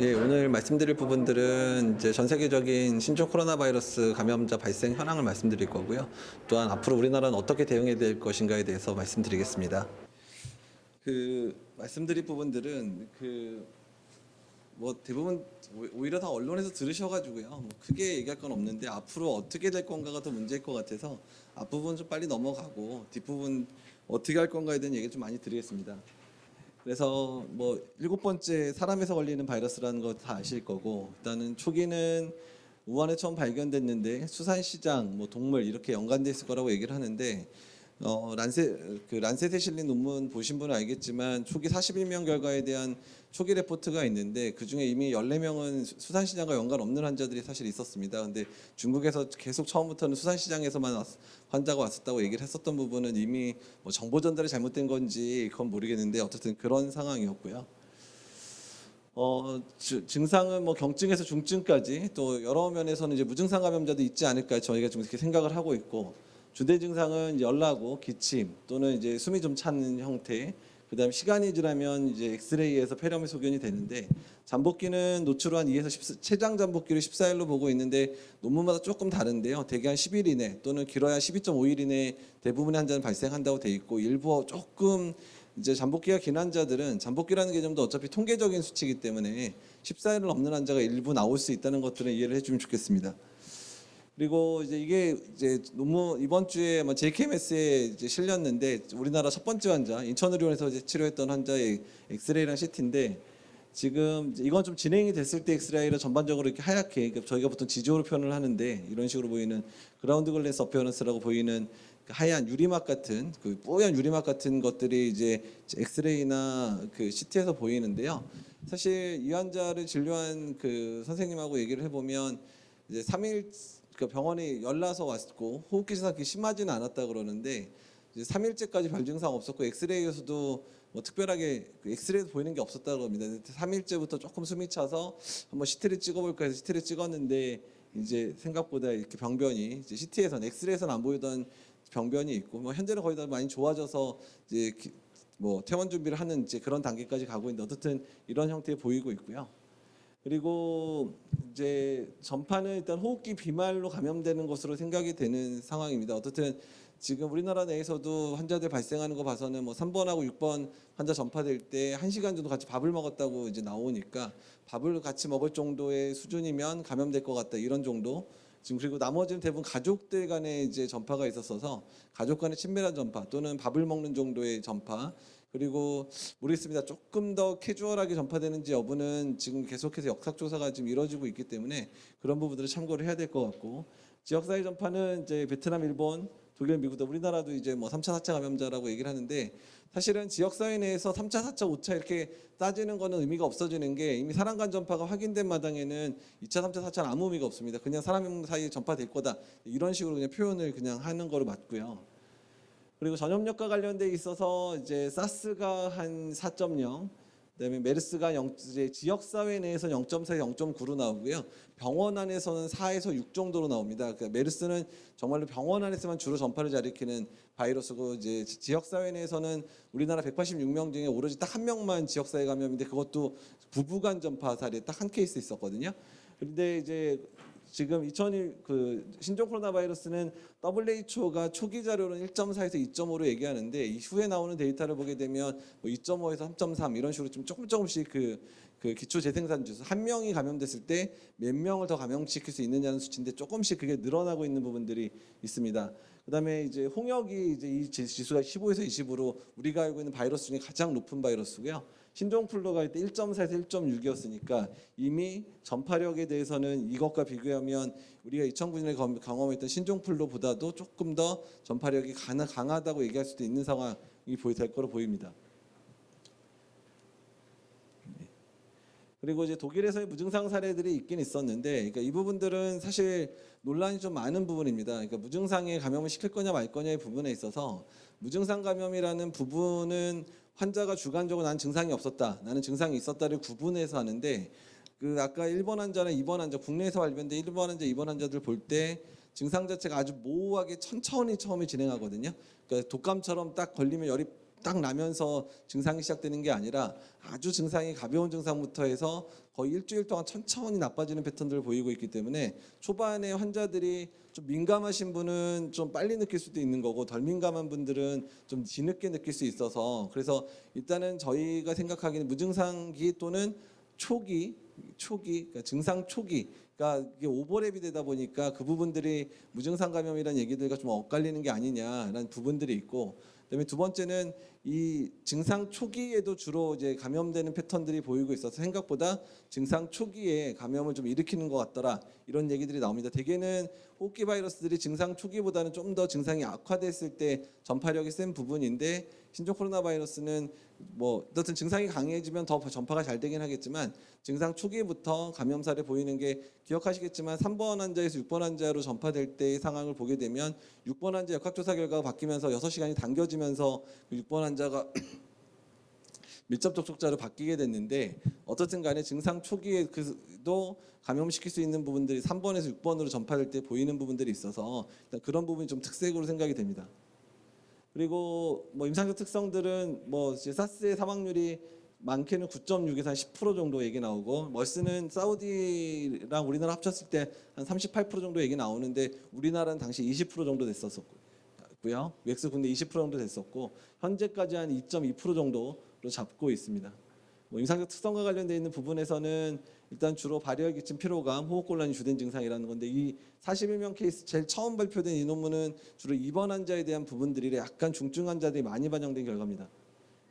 예, 오늘 말씀드릴 부분들은 이제 전 세계적인 신종 코로나 바이러스 감염자 발생 현황을 말씀드릴 거고요. 또한 앞으로 우리나라는 어떻게 대응해야 될 것인가에 대해서 말씀드리겠습니다. 말씀드릴 부분들은 뭐 대부분 오히려 다 언론에서 들으셔가지고요. 뭐 크게 얘기할 건 없는데 앞으로 어떻게 될 건가가 더 문제일 것 같아서 앞부분 좀 빨리 넘어가고 뒷부분 어떻게 할 건가에 대한 얘기 좀 많이 드리겠습니다. 그래서 뭐 7번째 사람에서 걸리는 바이러스라는 거 다 아실 거고, 일단은 초기는 우한에 처음 발견됐는데 수산시장, 뭐 동물 이렇게 연관돼 있을 거라고 얘기를 하는데, 란셋에 실린 논문 보신 분은 알겠지만 초기 41명 결과에 대한 초기 레포트가 있는데 그 중에 이미 14명은 수산시장과 연관 없는 환자들이 사실 있었습니다. 근데 중국에서 계속 처음부터는 수산시장에서만 환자가 왔었다고 얘기를 했었던 부분은 이미 뭐 정보 전달이 잘못된 건지 그건 모르겠는데 어쨌든 그런 상황이었고요. 증상은 뭐 경증에서 중증까지 또 여러 면에서는 이제 무증상 감염자도 있지 않을까 저희가 좀 이렇게 생각을 하고 있고, 주된 증상은 열나고 기침 또는 이제 숨이 좀 차는 형태, 그다음 시간이 지나면 이제 엑스레이에서 폐렴이 소견이 되는데, 잠복기는 노출 한 2에서 10, 최장 잠복기를 14일로 보고 있는데 논문마다 조금 다른데요. 대개 한 10일 이내 또는 길어야 12.5일 이내 대부분의 환자는 발생한다고 돼 있고, 일부 조금 이제 잠복기가 긴 환자들은, 잠복기라는 개념도 어차피 통계적인 수치이기 때문에 14일을 넘는 환자가 일부 나올 수 있다는 것들은 이해를 해주면 좋겠습니다. 그리고 이제 이게 이제 논문 이번 주에 JKMS에 이제 실렸는데, 우리나라 첫 번째 환자 인천의료원에서 이제 치료했던 환자의 엑스레이랑 CT인데, 지금 이건 좀 진행이 됐을 때 엑스레이를 전반적으로 이렇게 하얗게, 그러니까 저희가 보통 지지호로 표현을 하는데 이런 식으로 보이는 그라운드 글래스 어피어런스라고 보이는 그 하얀 유리막 같은, 그 뽀얀 유리막 같은 것들이 이제 엑스레이나 그 CT에서 보이는데요. 사실 이 환자를 진료한 그 선생님하고 얘기를 해보면 이제 3일 그 병원에 열나서 왔고 호흡기 증상이 심하지는 않았다 그러는데, 이제 3일째까지 별 증상 없었고 엑스레이에서도 뭐 특별하게 엑스레이에서 보이는 게 없었다 그럽니다. 3일째부터 조금 숨이 차서 한번 CT를 찍어볼까 해서 CT를 찍었는데 이제 생각보다 이렇게 병변이 이제 CT에서는, 엑스레이에서는 안 보이던 병변이 있고, 뭐 현재는 거의 다 많이 좋아져서 이제 뭐 퇴원 준비를 하는 이제 그런 단계까지 가고 있는데 어쨌든 이런 형태에 보이고 있고요. 그리고 이제 전파는 일단 호흡기 비말로 감염되는 것으로 생각이 되는 상황입니다. 어쨌든 지금 우리나라 내에서도 환자들 발생하는 거 봐서는 뭐 3번하고 6번 환자 전파될 때 1시간 정도 같이 밥을 먹었다고 이제 나오니까, 밥을 같이 먹을 정도의 수준이면 감염될 것 같다 이런 정도. 지금 그리고 나머지는 대부분 가족들 간에 이제 전파가 있었어서 가족 간의 친밀한 전파 또는 밥을 먹는 정도의 전파, 그리고 모르겠습니다. 조금 더 캐주얼하게 전파되는지 여부는 지금 계속해서 역학 조사가 지금 이루어지고 있기 때문에 그런 부분들을 참고를 해야 될 것 같고, 지역사회 전파는 이제 베트남, 일본, 독일, 미국도, 우리나라도 이제 뭐 3차, 4차 감염자라고 얘기를 하는데, 사실은 지역사회 내에서 3차, 4차, 5차 이렇게 따지는 거는 의미가 없어지는 게, 이미 사람 간 전파가 확인된 마당에는 2차, 3차, 4차는 아무 의미가 없습니다. 그냥 사람 사이에 전파될 거다 이런 식으로 그냥 표현을 그냥 하는 거로 맞고요. 그리고 전염력과 관련돼 있어서 이제 사스가 한 4.0, 그다음에 메르스가 이제 지역 사회 내에서 0.4에서 0.9로 나오고요. 병원 안에서는 4에서 6 정도로 나옵니다. 그러니까 메르스는 정말로 병원 안에서만 주로 전파를 잘 일으키는 바이러스고, 이제 지역 사회 내에서는 우리나라 186명 중에 오로지 딱 한 명만 지역 사회 감염인데, 그것도 부부간 전파 사례 딱 한 케이스 있었거든요. 그런데 이제 지금 2001 신종 코로나 바이러스는 WHO가 초기 자료는 1.4에서 2.5로 얘기하는데, 이후에 나오는 데이터를 보게 되면 뭐 2.5에서 3.3 이런 식으로 좀 조금씩 그 기초 재생산 주수, 한 명이 감염됐을 때 몇 명을 더 감염시킬 수 있느냐는 수치인데 조금씩 그게 늘어나고 있는 부분들이 있습니다. 그다음에 이제 홍역이 이제 이 지수가 15에서 20으로 우리가 알고 있는 바이러스 중에 가장 높은 바이러스고요. 신종플루가 이때 1.4에서 1.6이었으니까 이미 전파력에 대해서는 이것과 비교하면 우리가 2009년에 경험했던 신종플루보다도 조금 더 전파력이 강하다고 얘기할 수도 있는 상황이 될 거로 보입니다. 그리고 이제 독일에서의 무증상 사례들이 있긴 있었는데, 그러니까 이 부분들은 사실 논란이 좀 많은 부분입니다. 그러니까 무증상에 감염을 시킬 거냐 말 거냐의 부분에 있어서, 무증상 감염이라는 부분은 환자가 주관적으로 나는 증상이 없었다, 나는 증상이 있었다를 구분해서 하는데, 아까 1번 환자나 2번 환자, 국내에서 발견된 1번 환자, 2번 환자들 볼 때 증상 자체가 아주 모호하게 천천히 처음에 진행하거든요. 그러니까 독감처럼 딱 걸리면 열이 딱 나면서 증상이 시작되는 게 아니라 아주 증상이 가벼운 증상부터 해서 거의 일주일 동안 천천히 나빠지는 패턴들을 보이고 있기 때문에 초반에 환자들이 좀 민감하신 분은 좀 빨리 느낄 수도 있는 거고 덜 민감한 분들은 좀 뒤늦게 느낄 수 있어서 그래서 일단은 저희가 생각하기는 무증상기 또는 초기 그러니까 증상 초기 그러니까 이게 오버랩이 되다 보니까 그 부분들이 무증상 감염이라는 얘기들과 좀 엇갈리는 게 아니냐라는 부분들이 있고 그다음에 두 번째는 이 증상 초기에도 주로 이제 감염되는 패턴들이 보이고 있어서 생각보다 증상 초기에 감염을 좀 일으키는 것 같더라 이런 얘기들이 나옵니다. 대개는 호흡기 바이러스들이 증상 초기보다는 좀 더 증상이 악화됐을 때 전파력이 센 부분인데 신종 코로나 바이러스는 뭐 어떤 증상이 강해지면 더 전파가 잘 되긴 하겠지만 증상 초기부터 감염사를 보이는 게 기억하시겠지만 3번 환자에서 6번 환자로 전파될 때의 상황을 보게 되면 6번 환자 역학조사 결과가 바뀌면서 6시간이 당겨지면서 6번 환자가 밀접 접촉자로 바뀌게 됐는데 어떻든 간에 증상 초기에도 감염시킬 수 있는 부분들이 3번에서 6번으로 전파될 때 보이는 부분들이 있어서 일단 그런 부분이 좀 특색으로 생각이 됩니다. 그리고 뭐 임상적 특성들은 뭐 사스의 사망률이 많게는 9.6에서 한 10% 정도 얘기 나오고 머스는 사우디랑 우리나라 합쳤을 때 한 38% 정도 얘기 나오는데 우리나라는 당시 20% 정도 됐었고요. 웩스 군대 20% 정도 됐었고 현재까지 한 2.2% 정도로 잡고 있습니다. 뭐 임상적 특성과 관련되어 있는 부분에서는 일단 주로 발열, 기침, 피로감, 호흡곤란이 주된 증상이라는 건데 이 41명 케이스 제일 처음 발표된 이 논문은 주로 입원 환자에 대한 부분들이 약간 중증 환자들이 많이 반영된 결과입니다.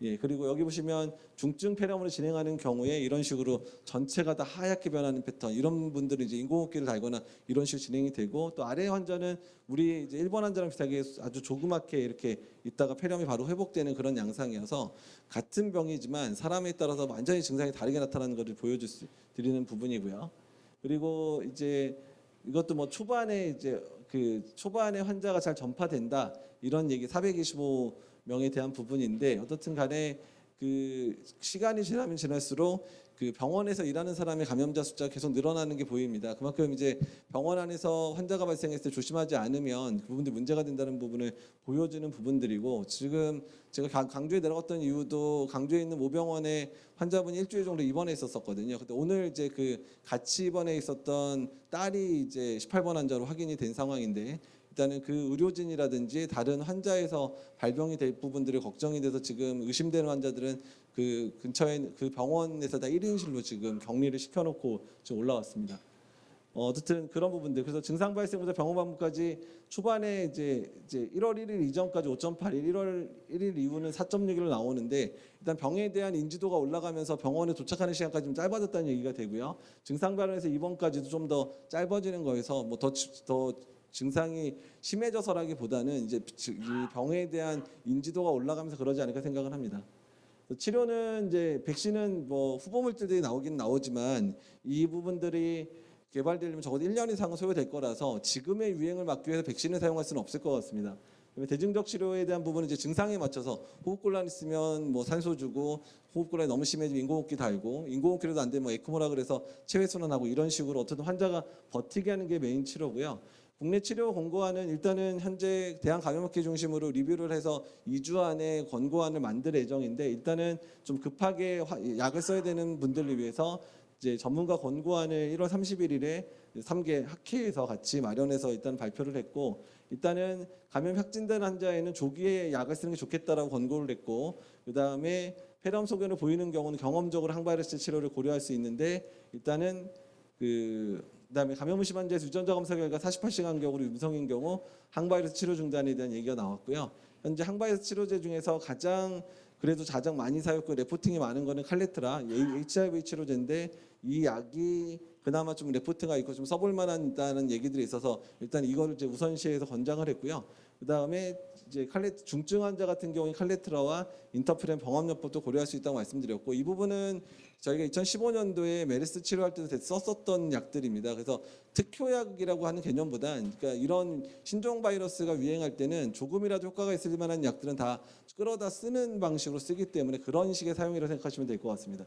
예, 그리고 여기 보시면 중증 폐렴으로 진행하는 경우에 이런 식으로 전체가 다 하얗게 변하는 패턴 이런 분들은 이제 인공호흡기를 달거나 이런 식으로 진행이 되고 또 아래 환자는 우리 이제 일본 환자랑 비슷하게 아주 조그맣게 이렇게 있다가 폐렴이 바로 회복되는 그런 양상이어서 같은 병이지만 사람에 따라서 완전히 증상이 다르게 나타나는 것을 보여드리는 부분이고요. 그리고 이제 이것도 뭐 초반에 이제 그 초반에 환자가 잘 전파된다 이런 얘기 425명에 대한 부분인데 어떻든 간에 그 시간이 지나면 지날수록 그 병원에서 일하는 사람의 감염자 숫자가 계속 늘어나는 게 보입니다. 그만큼 이제 병원 안에서 환자가 발생했을 때 조심하지 않으면 그 부분들이 문제가 된다는 부분을 보여주는 부분들이고 지금 제가 강주에 내려갔던 이유도 강주에 있는 모병원에 환자분이 일주일 정도 입원해 있었거든요. 근데 오늘 이제 그 같이 입원해 있었던 딸이 이제 18번 환자로 확인이 된 상황인데 일단은 그 의료진이라든지 다른 환자에서 발병이 될 부분들이 걱정이 돼서 지금 의심되는 환자들은 그 근처에 그 병원에서 다 1인실로 지금 격리를 시켜놓고 지금 올라왔습니다. 어쨌든 그런 부분들 그래서 증상 발생부터 병원 방문까지 초반에 이제 1월 1일 이전까지 5.81, 1월 1일 이후는 4.6으로 나오는데 일단 병에 대한 인지도가 올라가면서 병원에 도착하는 시간까지 좀 짧아졌다는 얘기가 되고요. 증상 발현에서 입원까지도 좀 더 짧아지는 거에서 뭐 더 증상이 심해져서라기보다는 이제 이 병에 대한 인지도가 올라가면서 그러지 않을까 생각을 합니다. 치료는 이제 백신은 뭐 후보물질들이 나오긴 나오지만 이 부분들이 개발되려면 적어도 1년 이상은 소요될 거라서 지금의 유행을 막기 위해서 백신을 사용할 수는 없을 것 같습니다. 대중적 치료에 대한 부분은 이제 증상에 맞춰서 호흡곤란 있으면 뭐 산소 주고 호흡곤란이 너무 심해지면 인공호흡기 달고 인공호흡기라도 안 되면 뭐 에크모라 그래서 체외순환하고 이런 식으로 어떤 환자가 버티게 하는 게 메인 치료고요. 국내 치료 권고안은 일단은 현재 대한감염학회 중심으로 리뷰를 해서 2주 안에 권고안을 만들 예정인데 일단은 좀 급하게 약을 써야 되는 분들을 위해서 이제 전문가 권고안을 1월 31일에 3개 학회에서 같이 마련해서 일단 발표를 했고 일단은 감염 확진된 환자에는 조기에 약을 쓰는 게 좋겠다라고 권고를 했고 그다음에 폐렴 소견을 보이는 경우는 경험적으로 항바이러스 치료를 고려할 수 있는데 일단은 그다음에 감염 의심 환자에서 유전자 검사 결과 48시간 경우로 음성인 경우 항바이러스 치료 중단에 대한 얘기가 나왔고요. 현재 항바이러스 치료제 중에서 가장 많이 사용되고 레포팅이 많은 거는 칼레트라 HIV 치료제인데 이 약이 그나마 좀 레포트가 있고 좀 써볼 만하다는 얘기들이 있어서 일단 이거를 이제 우선시해서 권장을 했고요. 그다음에 이제 중증 환자 같은 경우에 칼레트라와 인터프렌 병합요법도 고려할 수 있다고 말씀드렸고 이 부분은 저희가 2015년도에 메르스 치료할 때도 썼었던 약들입니다. 그래서 특효약이라고 하는 개념보단 그러니까 이런 신종 바이러스가 유행할 때는 조금이라도 효과가 있을 만한 약들은 다 끌어다 쓰는 방식으로 쓰기 때문에 그런 식의 사용이라고 생각하시면 될 것 같습니다.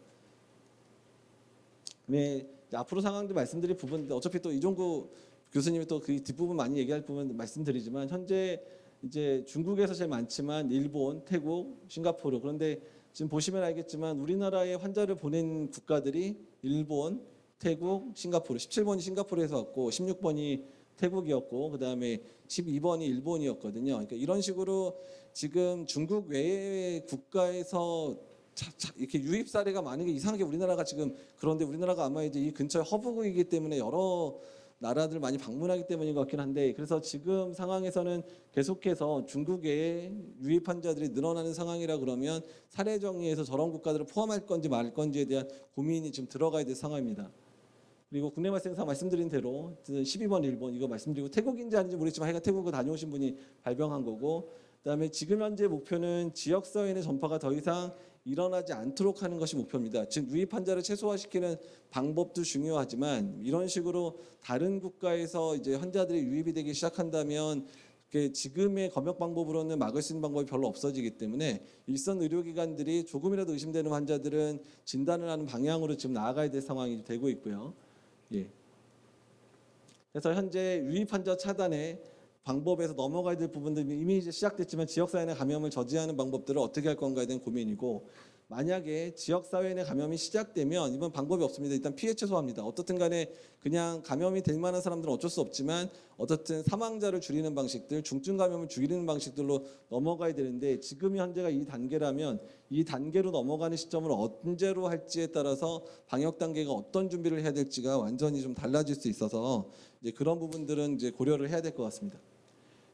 앞으로 상황도 말씀드릴 부분 어차피 또 이종구 교수님이 또 그 뒷부분 많이 얘기할 부분 말씀드리지만 현재 이제 중국에서 제일 많지만 일본, 태국, 싱가포르. 그런데 지금 보시면 알겠지만 우리나라에 환자를 보낸 국가들이 일본, 태국, 싱가포르. 17번이 싱가포르에서 왔고 16번이 태국이었고 그다음에 12번이 일본이었거든요. 그러니까 이런 식으로 지금 중국 외의 국가에서 이렇게 유입 사례가 많은 게 이상하게 우리나라가 지금 그런데 우리나라가 아마 이제 이 근처에 허브이기 때문에 여러 나라들 많이 방문하기 때문인 것 같긴 한데 그래서 지금 상황에서는 계속해서 중국에 유입 환자들이 늘어나는 상황이라 그러면 사례 정의에서 저런 국가들을 포함할 건지 말 건지에 대한 고민이 지금 들어가야 될 상황입니다. 그리고 국내 발생사 말씀드린 대로 12번 일본 이거 말씀드리고 태국인지 아닌지 모르겠지만 하여간 태국을 다녀오신 분이 발병한 거고 그다음에 지금 현재 목표는 지역사회 내 전파가 더 이상 일어나지 않도록 하는 것이 목표입니다. 즉 유입 환자를 최소화시키는 방법도 중요하지만 이런 식으로 다른 국가에서 이제 환자들이 유입이 되기 시작한다면 지금의 검역 방법으로는 막을 수 있는 방법이 별로 없어지기 때문에 일선 의료기관들이 조금이라도 의심되는 환자들은 진단을 하는 방향으로 지금 나아가야 될 상황이 되고 있고요. 예. 그래서 현재 유입 환자 차단에 방법에서 넘어가야 될 부분들이 이미 이제 시작됐지만 지역사회 내 감염을 저지하는 방법들을 어떻게 할 건가에 대한 고민이고 만약에 지역사회 내 감염이 시작되면 이번 방법이 없습니다. 일단 피해 최소화합니다. 어떻든 간에 그냥 감염이 될 만한 사람들은 어쩔 수 없지만 어떻든 사망자를 줄이는 방식들, 중증 감염을 줄이는 방식들로 넘어가야 되는데 지금이 현재가 이 단계라면 이 단계로 넘어가는 시점을 언제로 할지에 따라서 방역 단계가 어떤 준비를 해야 될지가 완전히 좀 달라질 수 있어서 이제 그런 부분들은 이제 고려를 해야 될 것 같습니다.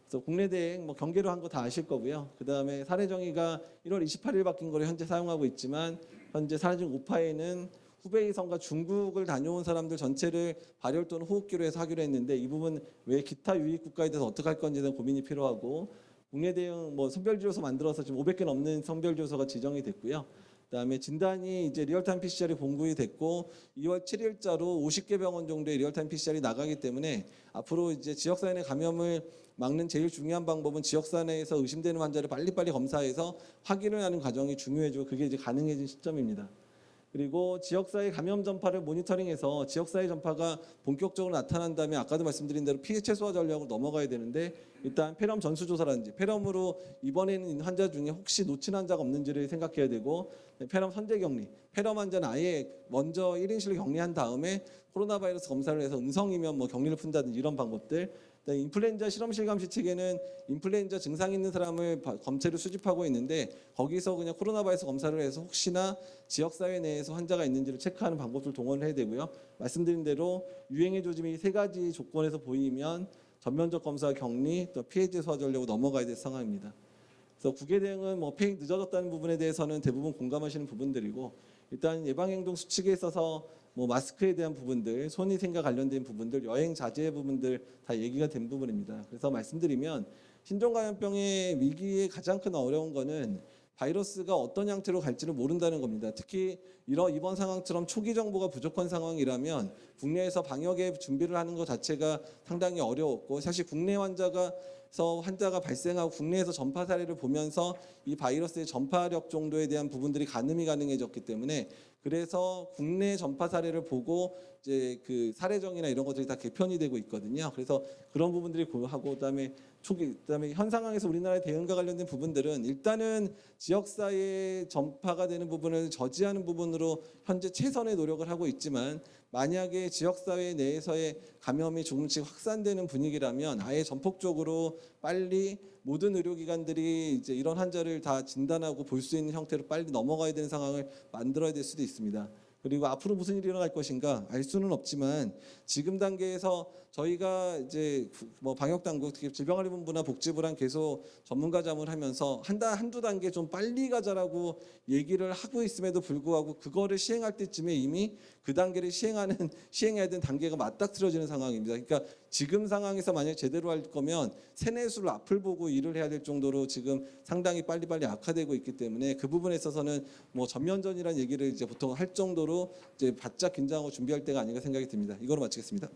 그래서 국내 대행 뭐 경계로 한 거 다 아실 거고요. 그다음에 사례 정의가 1월 28일 바뀐 거를 현재 사용하고 있지만 현재 사례 정 우파에는 후베이성과 중국을 다녀온 사람들 전체를 발열 또는 호흡기로 해서 하기로 했는데 이 부분 외 기타 유입 국가에 대해서 어떻게 할 건지에 대한 고민이 필요하고 국내 대응 뭐 선별지효소 만들어서 지금 500개 넘는 선별지효소가 지정이 됐고요. 그다음에 진단이 이제 리얼타임 PCR이 공급이 됐고 2월 7일자로 50개 병원 정도의 리얼타임 PCR이 나가기 때문에 앞으로 이제 지역사회 내 감염을 막는 제일 중요한 방법은 지역사회 내에서 의심되는 환자를 빨리빨리 검사해서 확인을 하는 과정이 중요해지고 그게 이제 가능해진 시점입니다. 그리고 지역사회 감염 전파를 모니터링해서 지역사회 전파가 본격적으로 나타난다면 아까도 말씀드린 대로 피해 최소화 전략으로 넘어가야 되는데 일단 폐렴 전수조사라든지 폐렴으로 입원해 있는 환자 중에 혹시 놓친 환자가 없는지를 생각해야 되고 폐렴 선제 격리, 폐렴 환자는 아예 먼저 1인실로 격리한 다음에 코로나 바이러스 검사를 해서 음성이면 뭐 격리를 푼다든지 이런 방법들 인플루엔자 실험실 감시 체계는 인플루엔자 증상 있는 사람을 검체를 수집하고 있는데 거기서 그냥 코로나 바이러스 검사를 해서 혹시나 지역사회 내에서 환자가 있는지를 체크하는 방법을 동원을 해야 되고요. 말씀드린 대로 유행의 조짐이 세 가지 조건에서 보이면 전면적 검사 격리 또 피해 최소화 전략으로 넘어가야 될 상황입니다. 그래서 국외 대응은 뭐 페이 늦어졌다는 부분에 대해서는 대부분 공감하시는 부분들이고 일단 예방행동 수칙에 있어서 뭐 마스크에 대한 부분들, 손위생과 관련된 부분들, 여행 자제 부분들 다 얘기가 된 부분입니다. 그래서 말씀드리면 신종감염병의 위기의 가장 큰 어려운 거는 바이러스가 어떤 형태로 갈지를 모른다는 겁니다. 특히 이번 상황처럼 초기 정보가 부족한 상황이라면 국내에서 방역의 준비를 하는 것 자체가 상당히 어려웠고 사실 국내 환자가 발생하고 국내에서 전파 사례를 보면서 이 바이러스의 전파력 정도에 대한 부분들이 가늠이 가능해졌기 때문에 그래서 국내 전파 사례를 보고 이제 그 사례정이나 이런 것들이 다 개편이 되고 있거든요. 그래서 그런 부분들이 고려하고 그다음에 현 상황에서 우리나라의 대응과 관련된 부분들은 일단은 지역사회에 전파가 되는 부분을 저지하는 부분으로 현재 최선의 노력을 하고 있지만 만약에 지역사회 내에서의 감염이 조금씩 확산되는 분위기라면 아예 전폭적으로 빨리 모든 의료기관들이 이제 이런 환자를 다 진단하고 볼 수 있는 형태로 빨리 넘어가야 되는 상황을 만들어야 될 수도 있습니다. 그리고 앞으로 무슨 일이 일어날 것인가 알 수는 없지만 지금 단계에서 저희가 이제 뭐 방역당국 특히 질병관리본부나 복지부랑 계속 전문가 자문을 하면서 한두 단계 좀 빨리 가자라고 얘기를 하고 있음에도 불구하고 그거를 시행할 때쯤에 이미 그 단계를 시행해야 되는 단계가 맞닥뜨려지는 상황입니다. 그러니까 지금 상황에서 만약 제대로 할 거면 세뇌수를 앞을 보고 일을 해야 될 정도로 지금 상당히 빨리빨리 악화되고 있기 때문에 그 부분에 있어서는 뭐 전면전이라는 얘기를 이제 보통 할 정도로 이제 바짝 긴장하고 준비할 때가 아닌가 생각이 듭니다. 이거로 마치겠습니다.